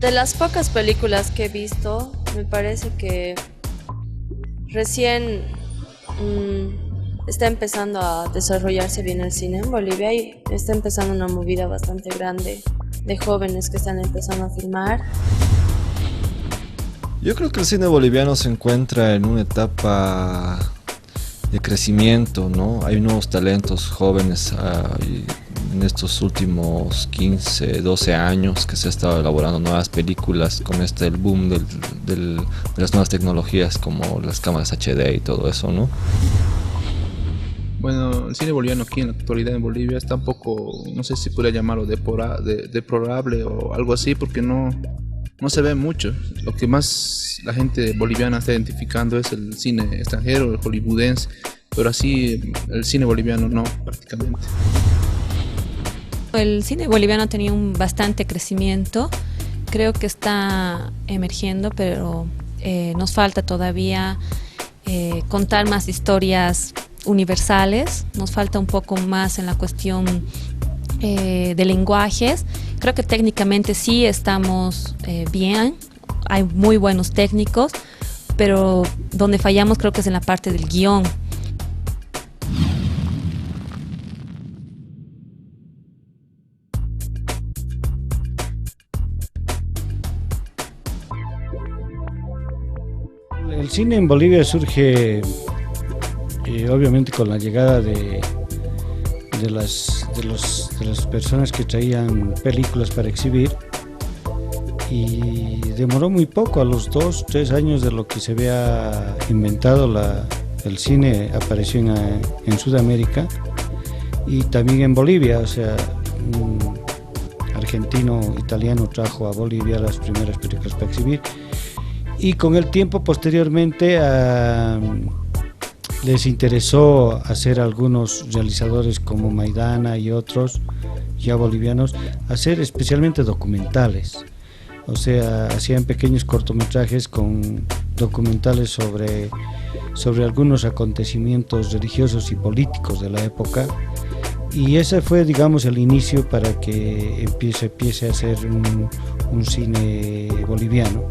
De las pocas películas que he visto, me parece que recién está empezando a desarrollarse bien el cine en Bolivia y está empezando una movida bastante grande de jóvenes que están empezando a filmar. Yo creo que el cine boliviano se encuentra en una etapa de crecimiento, ¿no? Hay nuevos talentos jóvenes en estos últimos 15, 12 años que se ha estado elaborando nuevas películas con el boom de las nuevas tecnologías como las cámaras HD y todo eso, ¿no? Bueno, el cine boliviano aquí en la actualidad en Bolivia está un poco, no sé si podría llamarlo deplorable o algo así, porque no se ve mucho. Lo que más la gente boliviana está identificando es el cine extranjero, el hollywoodense, pero así el cine boliviano no, prácticamente. El cine boliviano ha tenido un bastante crecimiento, creo que está emergiendo, pero nos falta todavía contar más historias universales, nos falta un poco más en la cuestión de lenguajes. Creo que técnicamente sí estamos bien, hay muy buenos técnicos, pero donde fallamos creo que es en la parte del guión. El cine en Bolivia surge obviamente con la llegada de las personas que traían películas para exhibir, y demoró muy poco. A los 2, 3 años de lo que se había inventado el cine apareció en Sudamérica y también en Bolivia. O sea, un argentino italiano trajo a Bolivia las primeras películas para exhibir, y con el tiempo posteriormente les interesó hacer algunos realizadores como Maidana y otros ya bolivianos, hacer especialmente documentales. O sea, hacían pequeños cortometrajes con documentales sobre algunos acontecimientos religiosos y políticos de la época, y ese fue, digamos, el inicio para que empiece a hacer un cine boliviano.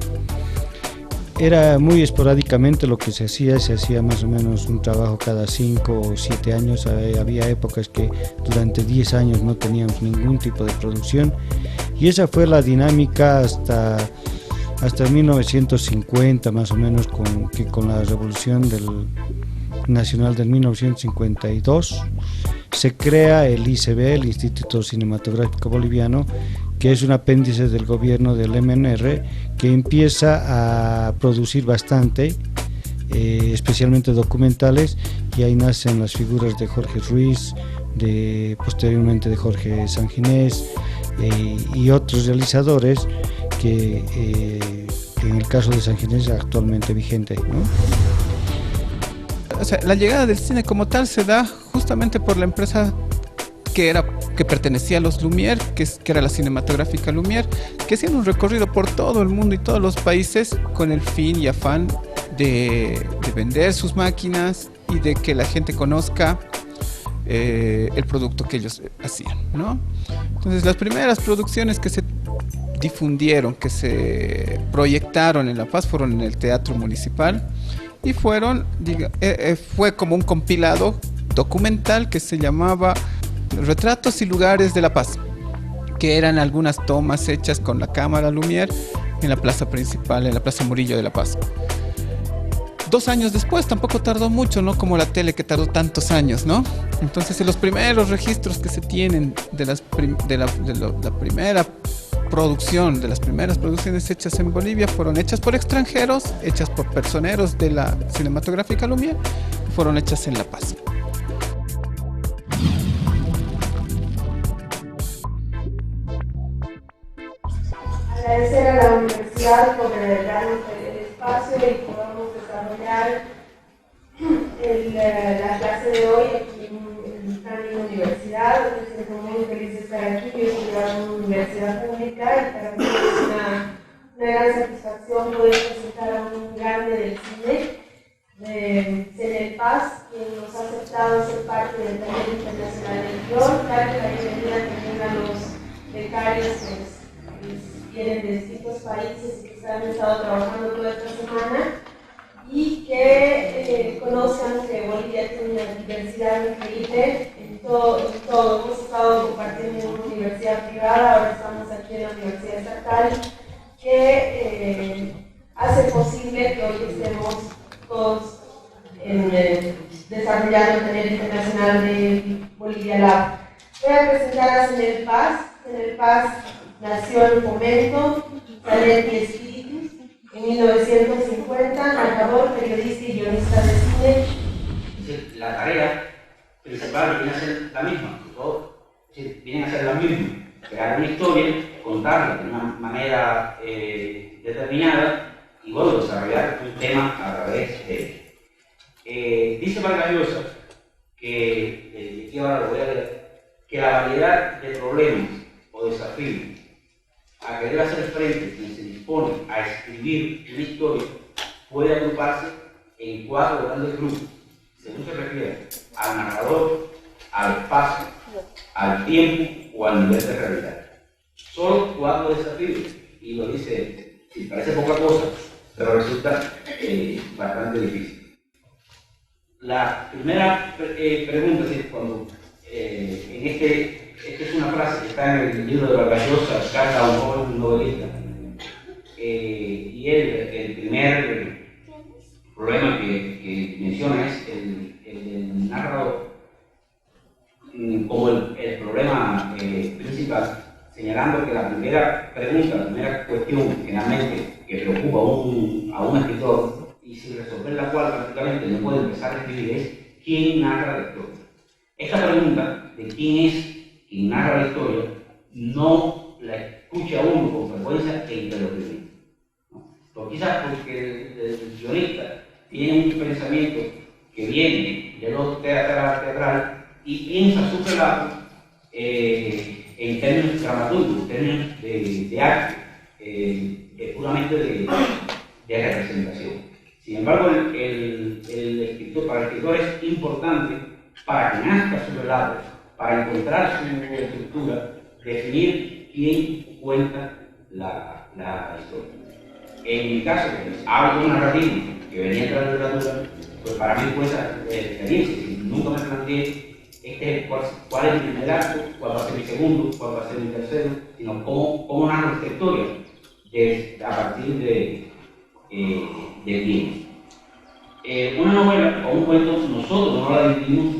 Era muy esporádicamente lo que se hacía más o menos un trabajo cada 5 o 7 años. Había épocas que durante 10 años no teníamos ningún tipo de producción, y esa fue la dinámica hasta 1950 más o menos, con la revolución nacional del 1952 se crea el ICB, el Instituto Cinematográfico Boliviano, que es un apéndice del gobierno del MNR, que empieza a producir bastante, especialmente documentales, y ahí nacen las figuras de Jorge Ruiz, posteriormente de Jorge Sanginés, y otros realizadores que en el caso de Sanginés es actualmente vigente, ¿no? O sea, la llegada del cine como tal se da justamente por la empresa que pertenecía a los Lumière, que era la cinematográfica Lumière, que hacían un recorrido por todo el mundo y todos los países con el fin y afán de vender sus máquinas y de que la gente conozca el producto que ellos hacían, ¿no? Entonces, las primeras producciones que se difundieron, que se proyectaron en La Paz, fueron en el Teatro Municipal, y fue como un compilado documental que se llamaba Retratos y Lugares de La Paz, que eran algunas tomas hechas con la cámara Lumière en la plaza principal, en la Plaza Murillo de La Paz. 2 años después, tampoco tardó mucho, ¿no? Como la tele, que tardó tantos años, ¿no? Entonces, los primeros registros que se tienen de la primera producción, de las primeras producciones hechas en Bolivia, fueron hechas por extranjeros, hechas por personeros de la cinematográfica Lumière, fueron hechas en La Paz. Agradecer a la universidad por darnos el espacio y podamos desarrollar la clase de hoy aquí en la universidad. Me siento muy feliz de estar aquí. Yo estudié en una universidad pública y para mí es una gran satisfacción poder presentar a un grande del cine, de CENEL Paz, quien nos ha aceptado ser parte del taller internacional del guión. Darle la bienvenida también a los becarios que vienen de distintos países y que han estado trabajando toda esta semana y que conozcan que Bolivia tiene una diversidad increíble en todo. Hemos estado compartiendo en una universidad privada, ahora estamos aquí en la Universidad Estatal, que hace posible que hoy estemos todos desarrollando el taller internacional de Bolivia Lab. Voy a presentar a Senel Paz. Senel Paz nació en Fomento, Talento y Espíritus, en 1950, narrador, periodista y guionista de cine. La tarea principal viene a ser la misma, vienen a ser la misma, crear una historia, contarla de una manera determinada y bueno, desarrollar un tema a través de él. Dice Vargas Llosa que, aquí ahora lo voy a leer, que la variedad de problemas o desafíos a que debe hacer frente quien se dispone a escribir una historia puede agruparse en 4 grandes grupos, según se refiere al narrador, al espacio, al tiempo o al nivel de realidad. Solo 4 desafíos, y lo dice, sí, parece poca cosa, pero resulta bastante difícil. La primera pregunta es cuando esta es una frase que está en el libro de Vargas Llosa, Carta a un joven novelista, y el primer problema que menciona es el del narrador como el problema principal, señalando que la primera pregunta, la primera cuestión generalmente que preocupa a un escritor y sin resolver la cual prácticamente no puede empezar a escribir es ¿quién narra la historia? Esta pregunta de quién es quien narra la historia no la escucha uno con frecuencia entre los guionistas, ¿no? Quizás porque el guionista tiene un pensamiento que viene de lo teatral y piensa su relato en términos dramaturgos, en términos de arte, puramente de representación. Sin embargo, para el escritor es importante, para que nazca su relato, para encontrar su estructura, definir quién cuenta la historia. En mi caso, hablo de un narrativo que venía de la literatura, pues para mí fue esa experiencia. Nunca me planteé cuál es el primer acto, cuál va a ser mi segundo, cuál va a ser mi tercero, sino cómo narro esta historia a partir de quién. Una novela o un cuento, nosotros no la dividimos,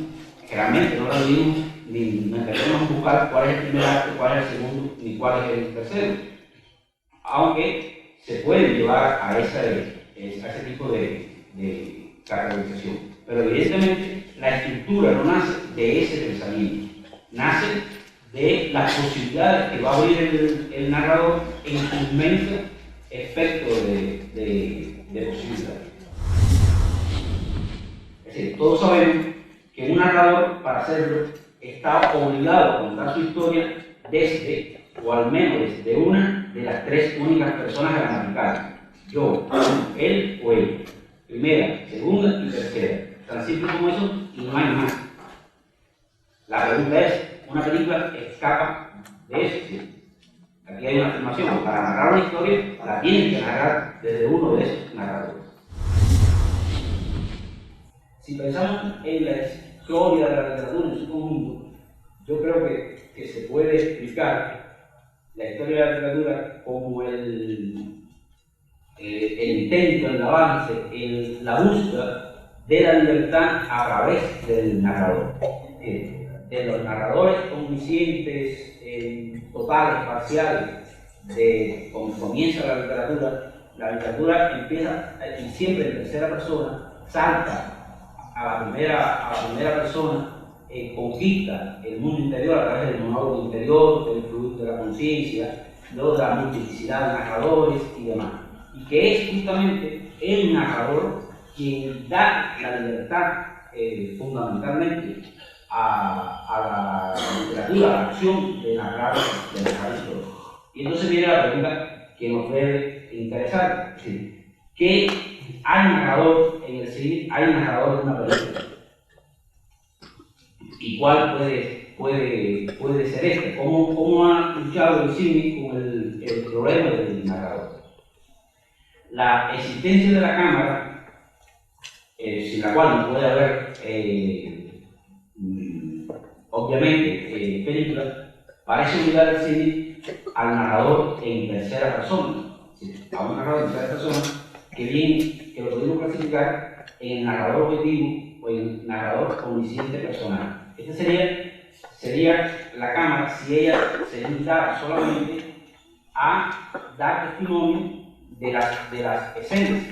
generalmente no la dividimos, ni nos empezamos a buscar cuál es el primer acto, cuál es el segundo, ni cuál es el tercero. Aunque se puede llevar a ese tipo de caracterización. Pero evidentemente la estructura no nace de ese pensamiento, nace de las posibilidades que va a abrir el narrador en su inmenso espectro de posibilidades. Es decir, todos sabemos que un narrador, para hacerlo, está obligado a contar su historia desde, o al menos desde una de las 3 únicas personas gramaticales: yo, él o ella. Primera, segunda y tercera. Tan simple como eso y no hay más. La pregunta es, ¿una película escapa de eso? ¿Sí? Aquí hay una afirmación: para narrar una historia la tienen que narrar desde uno de esos narradores. Si pensamos en la historia de la literatura en su conjunto, yo creo que se puede explicar la historia de la literatura como el intento, el avance, la búsqueda de la libertad a través del narrador. De los narradores omniscientes, totales, parciales, cuando comienza la literatura empieza y siempre en tercera persona, salta a la primera persona, conquista el mundo interior a través del monólogo interior, del fluido de la conciencia, luego de la multiplicidad de narradores y demás. Y que es justamente el narrador quien da la libertad fundamentalmente a la literatura, a la acción de narrar historias. Y entonces viene la pregunta que nos debe interesar: ¿qué hay narrador en el cine? ¿Hay narrador en una película? ¿Y cuál puede ser este? ¿Cómo ha luchado el cine con el el problema del narrador. La existencia de la cámara, sin la cual no puede haber, obviamente, película, parece obligar al cine al narrador en tercera persona, a un narrador en tercera persona que lo podemos clasificar en el narrador objetivo o en el narrador omnisciente personal. Esta sería la cámara si ella se limitara solamente a dar testimonio de las escenas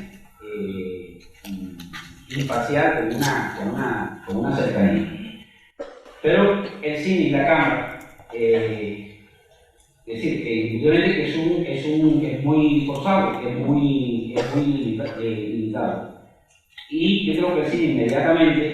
imparcial con una cercanía. Pero el cine y la cámara, es decir, indudablemente que es muy forzado, es muy limitado. Y yo creo que el cine inmediatamente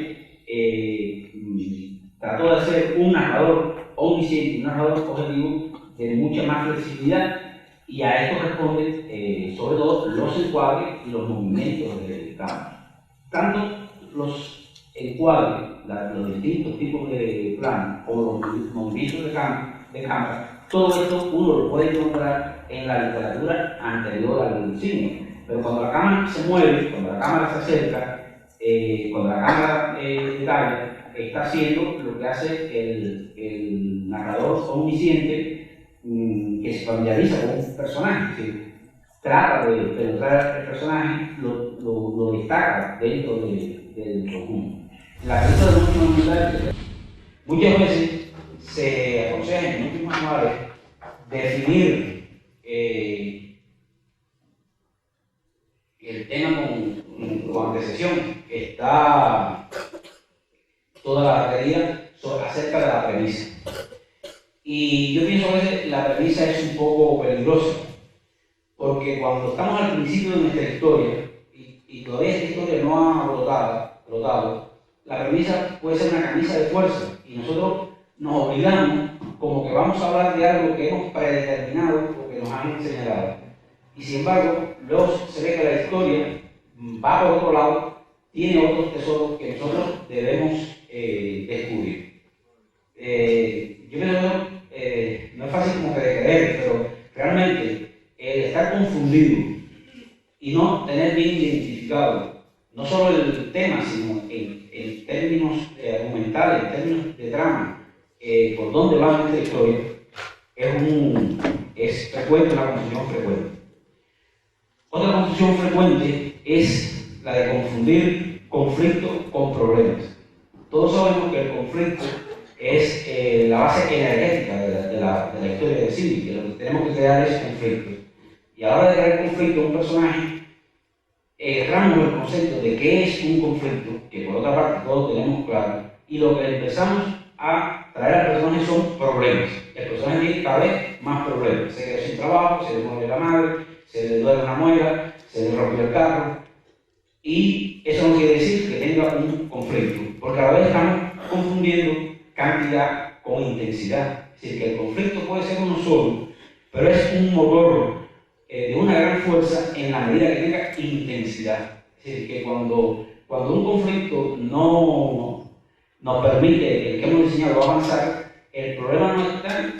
trató de hacer un narrador omnisciente, un narrador objetivo de mucha más flexibilidad, y a esto responden sobre todo los encuadres y los movimientos de cámara. Tanto los encuadres, los distintos tipos de planos, o los movimientos de cámara, todo esto uno lo puede encontrar en la literatura anterior al cine. Pero cuando la cámara se mueve, cuando la cámara se acerca, cuando la cámara detalla, está haciendo lo que hace el narrador omnisciente, que se familiariza con un personaje, que trata de penetrar el personaje, lo destaca dentro del conjunto. La película de muchos documentales, muchas veces se aconseja en muchos manuales definir el tema con antecesión. Está toda la teoría acerca de la premisa. Y yo pienso que la premisa es un poco peligrosa, porque cuando estamos al principio de nuestra historia, y todavía esta historia no ha brotado, la premisa puede ser una camisa de fuerza, y nosotros nos obligamos como que vamos a hablar de algo que hemos predeterminado o que nos han señalado. Y sin embargo, luego se ve que la historia va por otro lado, tiene otros tesoros que nosotros debemos descubrir. Yo creo que no es fácil como que de creer, pero realmente el estar confundido y no tener bien identificado no solo el tema, sino en términos argumentales, en términos de trama, por dónde va nuestra historia, es frecuente, una confusión frecuente. Otra confusión frecuente es la de confundir conflicto con problemas. Todos sabemos que el conflicto es la base energética de la historia del cine, que lo que tenemos que crear es conflicto. Y a la hora de crear conflicto, un personaje, erramos el concepto de qué es un conflicto, que por otra parte todos tenemos claro, y lo que empezamos a traer al personaje son problemas. El personaje tiene cada vez más problemas. Se queda sin trabajo, se le muere la madre, se le duele una muela, se le rompió el carro, y eso no quiere decir que tenga un conflicto, porque a la vez estamos confundiendo cantidad con intensidad. Es decir, que el conflicto puede ser uno solo, pero es un motor de una gran fuerza en la medida que tenga intensidad. Es decir, que cuando un conflicto no nos permite el que hemos diseñado avanzar, el problema no está,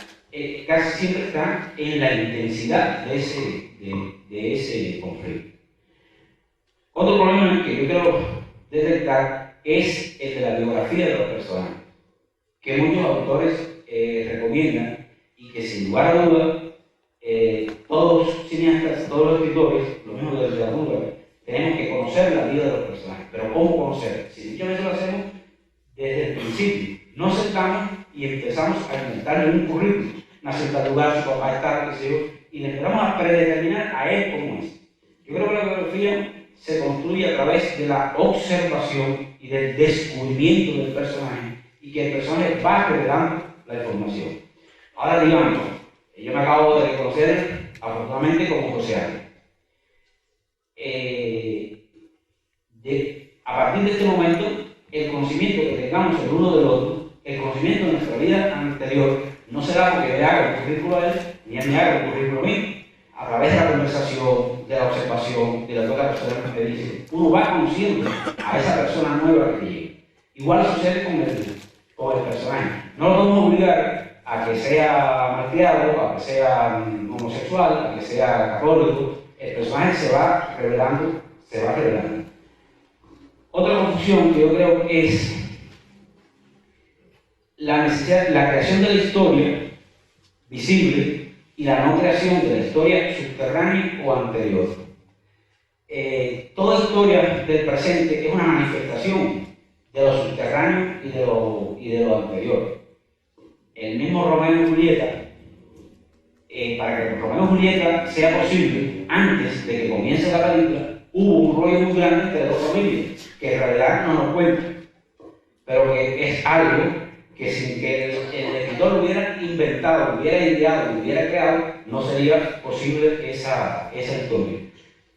casi siempre está en la intensidad de ese conflicto. Otro problema que yo quiero detectar es el de la biografía de los personajes, que muchos autores recomiendan, y que sin lugar a dudas todos los cineastas, todos los escritores, lo mismo de la literatura, tenemos que conocer la vida de los personajes. Pero ¿cómo conocer? Si muchas veces lo hacemos desde el principio, nos sentamos y empezamos a inventarle un currículum. Nace en tal lugar, su papá está, qué sé yo, y le empezamos a predeterminar a él cómo es. Yo creo que la biografía se construye a través de la observación y del descubrimiento del personaje, y que el personaje va revelando la información. Ahora digamos, yo me acabo de reconocer afortunadamente como José Ángel. A partir de este momento, el conocimiento que tengamos el uno del otro, el conocimiento de nuestra vida anterior, no será porque le haga el currículo a él, ni él me haga el currículo a mí. A través de la conversación, de la observación, de la otra persona que me dice, uno va conociendo a esa persona nueva que llega. Igual sucede con el personaje. No lo podemos obligar a que sea malcriado, a que sea homosexual, a que sea católico, el personaje se va revelando, se va revelando. Otra confusión que yo creo es la necesidad, la creación de la historia visible y la no creación de la historia subterránea o anterior. Toda historia del presente es una manifestación de lo subterráneo y de lo anterior. El mismo Romeo y Julieta, para que Romeo y Julieta sea posible, antes de que comience la película, hubo un rollo muy grande entre dos familias, que en realidad no nos cuenta, pero que es algo que sin que el escritor lo hubiera inventado, lo hubiera ideado, lo hubiera creado, no sería posible esa historia.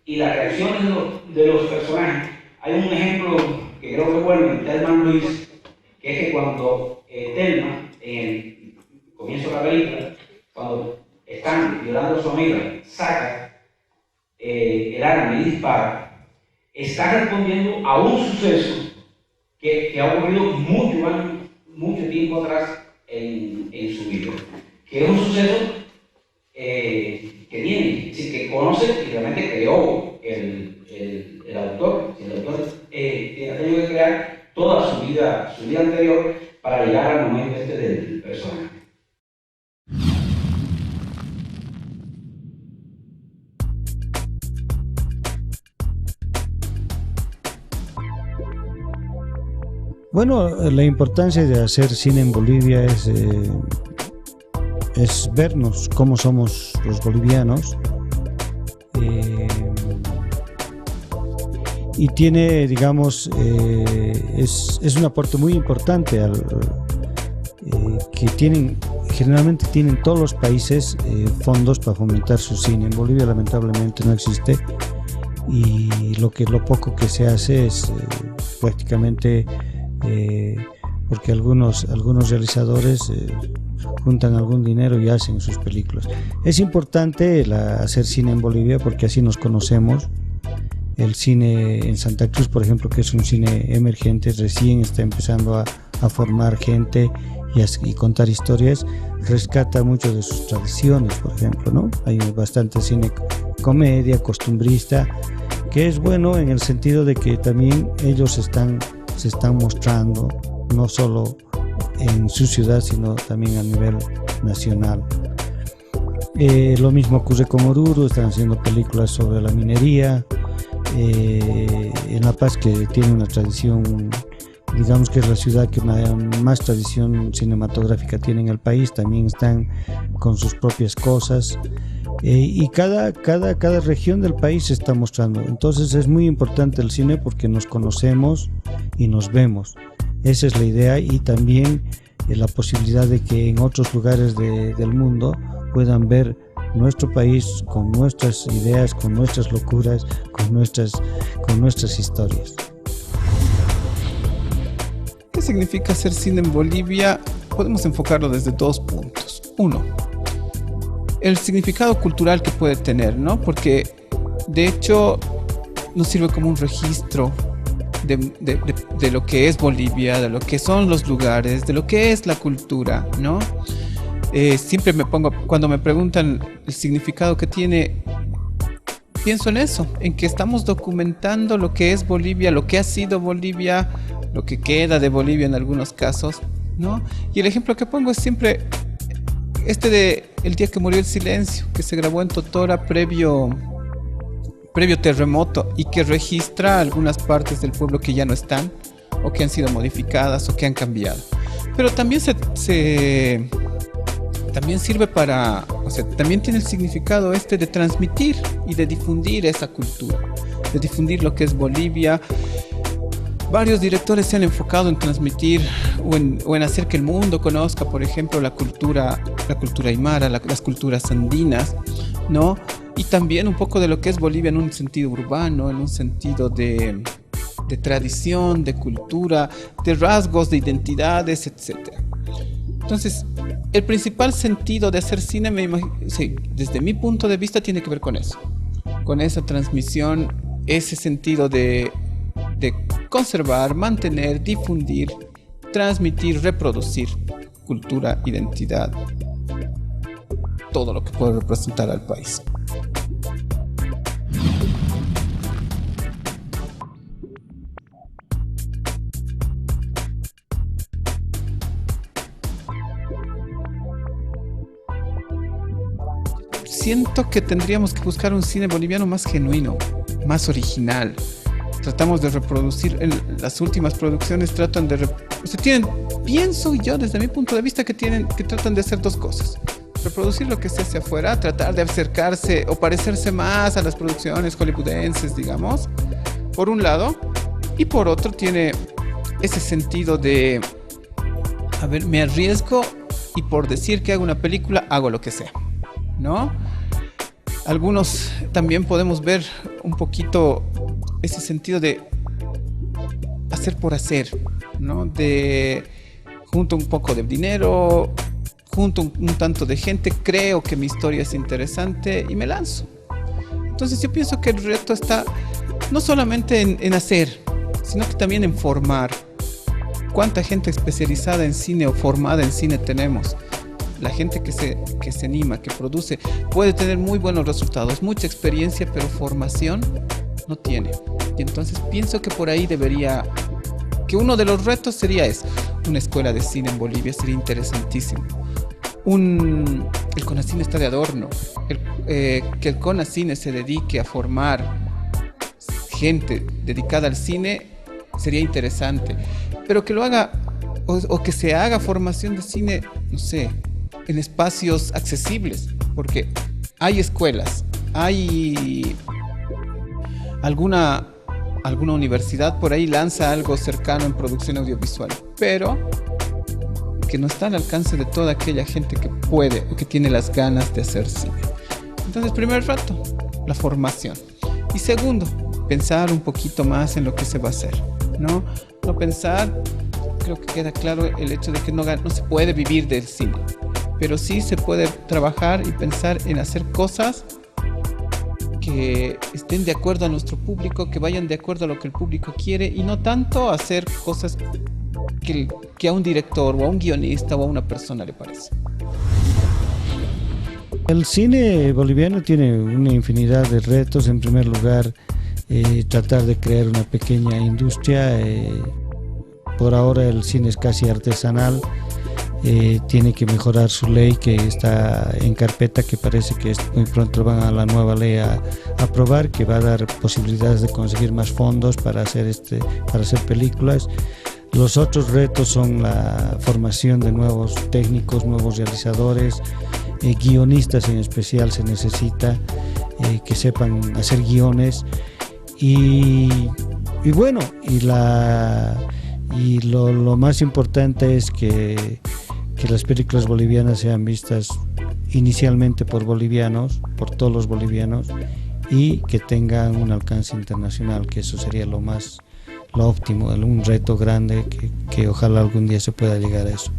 Y las reacciones de los personajes, hay un ejemplo que creo que es bueno en Thelma and Louise, que es que cuando Thelma, en el comienzo de la película, cuando están violando a su amiga, saca el arma y dispara, está respondiendo a un suceso que ha ocurrido mucho tiempo atrás en su vida, que es un suceso que tiene, es decir, que conoce y realmente creó el autor. El autor ha tenido que crear toda su vida anterior para llegar al momento del personaje. Bueno, la importancia de hacer cine en Bolivia es vernos cómo somos los bolivianos, y tiene, digamos, es un aporte muy importante que generalmente tienen todos los países fondos para fomentar su cine. En Bolivia lamentablemente no existe, y lo poco que se hace es prácticamente porque algunos realizadores juntan algún dinero y hacen sus películas. Es importante hacer cine en Bolivia porque así nos conocemos. El cine en Santa Cruz, por ejemplo, que es un cine emergente, recién está empezando a formar gente y contar historias, rescata mucho de sus tradiciones, por ejemplo, ¿no? Hay bastante cine comedia, costumbrista, que es bueno en el sentido de que también ellos se están mostrando, no solo en su ciudad, sino también a nivel nacional. Lo mismo ocurre con Oruro, están haciendo películas sobre la minería. En La Paz, que tiene una tradición, digamos que es la ciudad que más tradición cinematográfica tiene en el país, también están con sus propias cosas. Y cada región del país se está mostrando. Entonces es muy importante el cine porque nos conocemos y nos vemos. Esa es la idea, y también la posibilidad de que en otros lugares del mundo puedan ver nuestro país con nuestras ideas, con nuestras locuras, con nuestras historias. ¿Qué significa hacer cine en Bolivia? Podemos enfocarlo desde dos puntos. Uno, el significado cultural que puede tener, ¿no? Porque de hecho nos sirve como un registro de lo que es Bolivia, de lo que son los lugares, de lo que es la cultura, ¿no? Siempre cuando me preguntan el significado que tiene, pienso en eso, en que estamos documentando lo que es Bolivia, lo que ha sido Bolivia, lo que queda de Bolivia en algunos casos, ¿no? Y el ejemplo que pongo es siempre de El día que murió el silencio, que se grabó en Totora previo terremoto, y que registra algunas partes del pueblo que ya no están, o que han sido modificadas, o que han cambiado. Pero también también sirve también tiene el significado de transmitir y de difundir esa cultura, de difundir lo que es Bolivia. Varios directores se han enfocado en transmitir o en hacer que el mundo conozca, por ejemplo, la cultura aymara, las culturas andinas, ¿no? Y también un poco de lo que es Bolivia en un sentido urbano, en un sentido de tradición, de cultura, de rasgos, de identidades, etc. Entonces, el principal sentido de hacer cine, desde mi punto de vista, tiene que ver con eso, con esa transmisión, ese sentido de conservar, mantener, difundir, transmitir, reproducir cultura, identidad, todo lo que puede representar al país. Siento que tendríamos que buscar un cine boliviano más genuino, más original. Tratamos de reproducir, las últimas producciones tratan de... pienso yo desde mi punto de vista que tratan de hacer dos cosas. Reproducir lo que se hace afuera, tratar de acercarse o parecerse más a las producciones hollywoodenses, digamos, por un lado. Y por otro tiene ese sentido de, a ver, me arriesgo y por decir que hago una película, hago lo que sea, ¿no? Algunos también podemos ver un poquito ese sentido de hacer por hacer, ¿no? De junto un poco de dinero, junto un tanto de gente, creo que mi historia es interesante y me lanzo. Entonces yo pienso que el reto está no solamente en hacer, sino que también en formar. ¿Cuánta gente especializada en cine o formada en cine tenemos? La gente que se anima, que produce, puede tener muy buenos resultados, mucha experiencia, pero formación no tiene. Y entonces pienso que por ahí que uno de los retos sería una escuela de cine en Bolivia, sería interesantísimo. El CONACINE está de adorno. Que el CONACINE se dedique a formar gente dedicada al cine sería interesante. Pero que lo haga, o que se haga formación de cine, no sé, en espacios accesibles, porque hay escuelas, hay alguna universidad por ahí lanza algo cercano en producción audiovisual, pero que no está al alcance de toda aquella gente que puede o que tiene las ganas de hacer cine. Entonces, primer reto, la formación. Y segundo, pensar un poquito más en lo que se va a hacer, ¿no? No pensar, creo que queda claro el hecho de que no se puede vivir del cine, pero sí se puede trabajar y pensar en hacer cosas que estén de acuerdo a nuestro público, que vayan de acuerdo a lo que el público quiere, y no tanto hacer cosas que a un director o a un guionista o a una persona le parece. El cine boliviano tiene una infinidad de retos. En primer lugar, tratar de crear una pequeña industria. Por ahora el cine es casi artesanal. Tiene que mejorar su ley, que está en carpeta, que parece que muy pronto van a la nueva ley a aprobar, que va a dar posibilidades de conseguir más fondos para hacer películas. Los otros retos son la formación de nuevos técnicos, nuevos realizadores, guionistas en especial se necesita, que sepan hacer guiones y bueno, lo más importante es que las películas bolivianas sean vistas inicialmente por bolivianos, por todos los bolivianos, y que tengan un alcance internacional, que eso sería lo óptimo, un reto grande que ojalá algún día se pueda llegar a eso.